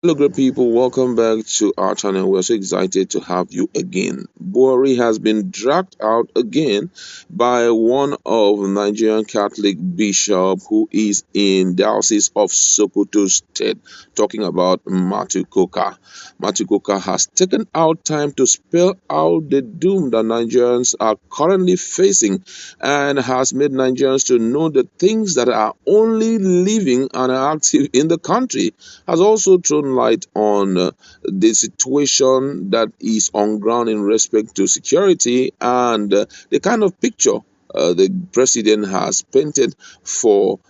Hello, great people. Welcome back to our channel. We're so excited to have you again. Buhari has been dragged out again by one of Nigerian Catholic bishop who is in Diocese of Sokoto State, talking about Matthew Kukah. Matthew Kukah has taken out time to spell out the doom that Nigerians are currently facing and has made Nigerians to know the things that are only living and active in the country, has also thrown light on the situation that is on ground in respect to security and the kind of picture the president has painted for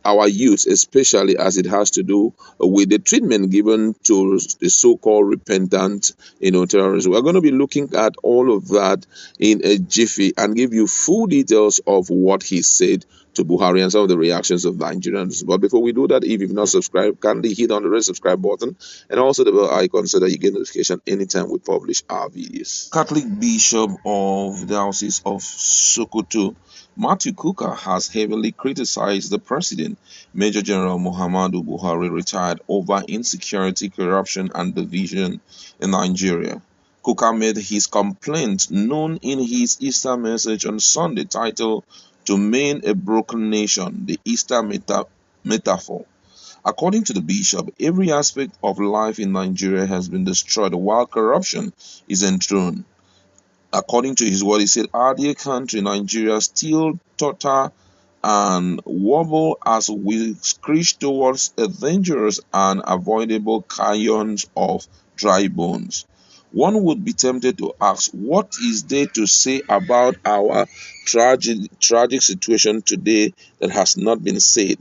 our youth, especially as it has to do with the treatment given to the so-called repentant, terrorists. We're going to be looking at all of that in a jiffy and give you full details of what he said to Buhari and some of the reactions of Nigerians. But before we do that, if you've not subscribed, kindly hit on the red subscribe button and also the bell icon so that you get notification anytime we publish our videos. Catholic Bishop of the Diocese of Sokoto, Matthew Kukah, has heavily criticized the president, Major General Muhammadu Buhari, retired, over insecurity, corruption, and division in Nigeria. Kukah made his complaint known in his Easter message on Sunday, titled "To Mend a Broken Nation: The Easter Metaphor." According to the bishop, every aspect of life in Nigeria has been destroyed while corruption is enthroned. According to his word, he said, "Our dear country, Nigeria, still totter and wobble as we screech towards a dangerous and avoidable canyon of dry bones." One would be tempted to ask, what is there to say about our tragic situation today that has not been said?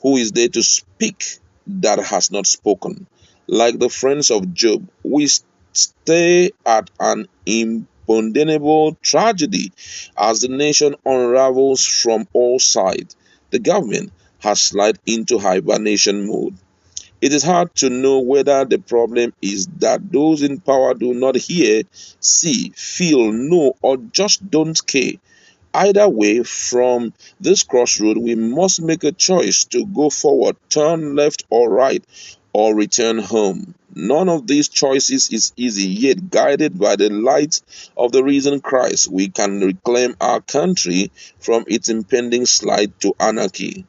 Who is there to speak that has not spoken? Like the friends of Job, we stay at an imponderable tragedy as the nation unravels from all sides. The government has slid into hibernation mode. It is hard to know whether the problem is that those in power do not hear, see, feel, know, or just don't care. Either way, from this crossroad, we must make a choice to go forward, turn left or right, or return home. None of these choices is easy, yet guided by the light of the risen Christ, we can reclaim our country from its impending slide to anarchy.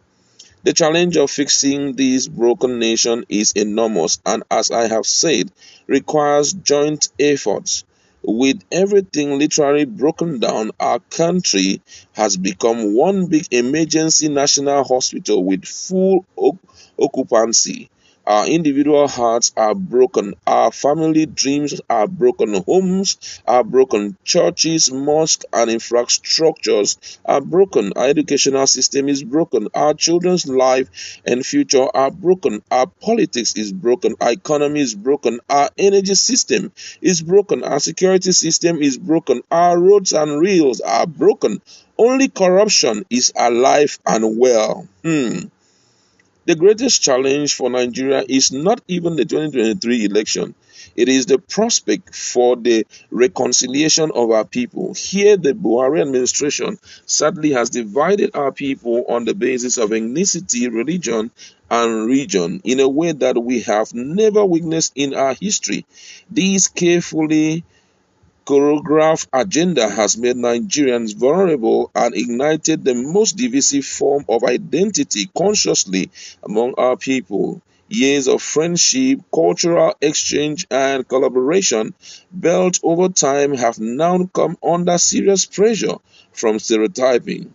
The challenge of fixing this broken nation is enormous and, as I have said, requires joint efforts. With everything literally broken down, our country has become one big emergency national hospital with full occupancy. Our individual hearts are broken, our family dreams are broken, homes are broken, churches, mosques, and infrastructures are broken. Our educational system is broken, our children's life and future are broken, our politics is broken, our economy is broken, our energy system is broken, our security system is broken, our roads and rails are broken. Only corruption is alive and well. The greatest challenge for Nigeria is not even the 2023 election. It is the prospect for the reconciliation of our people. Here, the Buhari administration sadly has divided our people on the basis of ethnicity, religion, and region in a way that we have never witnessed in our history. These carefully choreographed agenda has made Nigerians vulnerable and ignited the most divisive form of identity consciously among our people. Years of friendship, cultural exchange, and collaboration built over time have now come under serious pressure from stereotyping.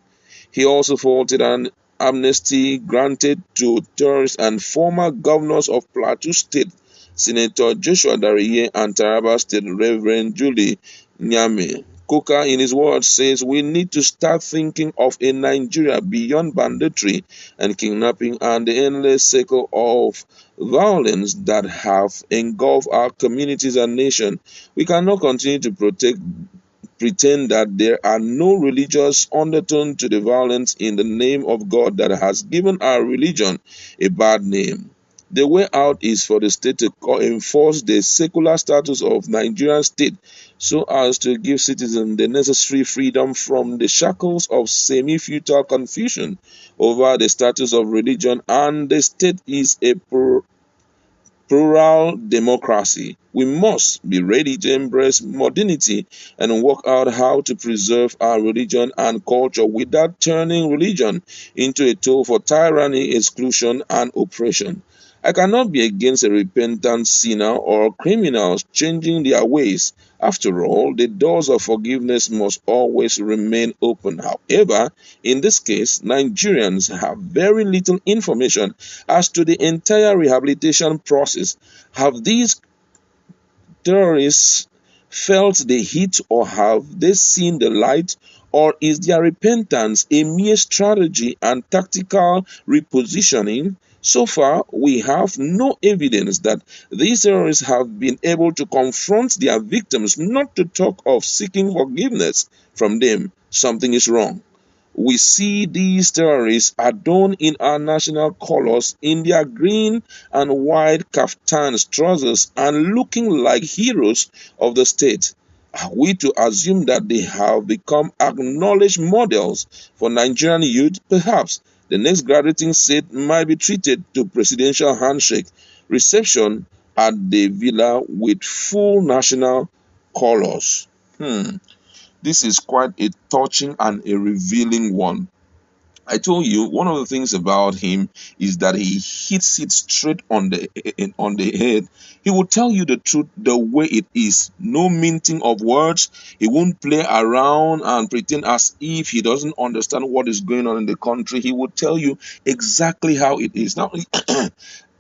He also faulted an amnesty granted to terrorists and former governors of Plateau State, Senator Joshua Dariye, and Taraba State Reverend Julie Nyame. Kukah, in his words, says we need to start thinking of a Nigeria beyond banditry and kidnapping and the endless cycle of violence that have engulfed our communities and nation. We cannot continue to pretend that there are no religious undertone to the violence in the name of God that has given our religion a bad name. The way out is for the state to enforce the secular status of Nigerian state so as to give citizens the necessary freedom from the shackles of semi-feudal confusion over the status of religion, and the state is a plural democracy. We must be ready to embrace modernity and work out how to preserve our religion and culture without turning religion into a tool for tyranny, exclusion, and oppression. I cannot be against a repentant sinner or criminals changing their ways. After all, the doors of forgiveness must always remain open. However, in this case, Nigerians have very little information as to the entire rehabilitation process. Have these terrorists felt the heat, or have they seen the light? Or is their repentance a mere strategy and tactical repositioning? So far, we have no evidence that these terrorists have been able to confront their victims, not to talk of seeking forgiveness from them. Something is wrong. We see these terrorists adorned in our national colors in their green and white kaftans, trousers, and looking like heroes of the state. Are we to assume that they have become acknowledged models for Nigerian youth? Perhaps the next graduating set might be treated to presidential handshake reception at the villa with full national colors. This is quite a touching and a revealing one. I told you one of the things about him is that he hits it straight on the head. He will tell you the truth the way it is. No minting of words. He won't play around and pretend as if he doesn't understand what is going on in the country. He will tell you exactly how it is. Now,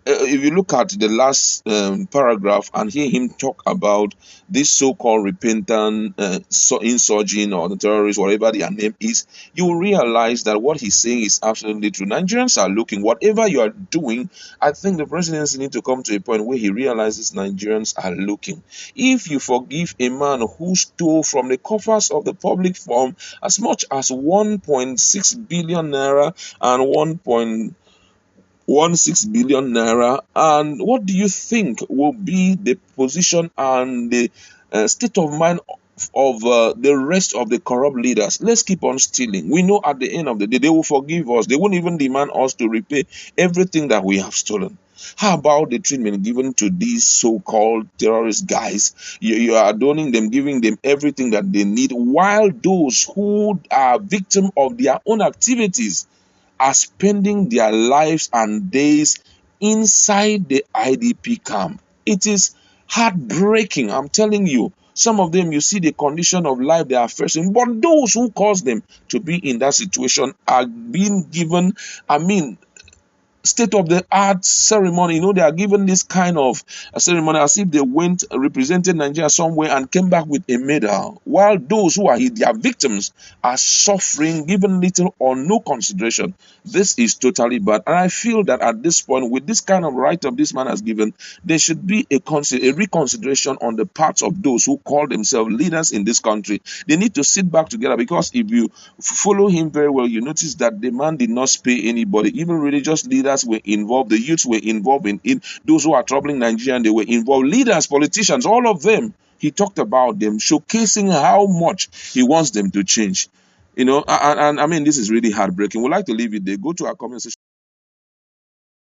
if you look at the last paragraph and hear him talk about this so-called repentant insurgent or the terrorists, whatever their name is, you will realize that what he's saying is absolutely true. Nigerians are looking, whatever you are doing, I think the presidency need to come to a point where he realizes Nigerians are looking. If you forgive a man who stole from the coffers of the public fund as much as 1.6 billion naira and 1.16 billion naira, and what do you think will be the position and the state of mind of the rest of the corrupt leaders? Let's keep on stealing. We know at the end of the day they will forgive us. They won't even demand us to repay everything that we have stolen. How about the treatment given to these so-called terrorist guys? You are adorning them, giving them everything that they need, while those who are victims of their own activities are spending their lives and days inside the IDP camp. It is heartbreaking, I'm telling you. Some of them, you see the condition of life they are facing, but those who caused them to be in that situation are being given, state of the art ceremony. They are given this kind of a ceremony as if they went represented Nigeria somewhere and came back with a medal, while those who are their victims are suffering, given little or no consideration. This is totally bad, and I feel that at this point, with this kind of write-up this man has given, there should be a reconsideration on the parts of those who call themselves leaders in this country. They need to sit back together, because if you follow him very well, you notice that the man did not spare anybody. Even religious leaders were involved, the youths were involved in it, those who are troubling Nigeria, they were involved, leaders, politicians, all of them. He talked about them, showcasing how much he wants them to change. And I mean, this is really heartbreaking. We'd like to leave it there. Go to our comment section.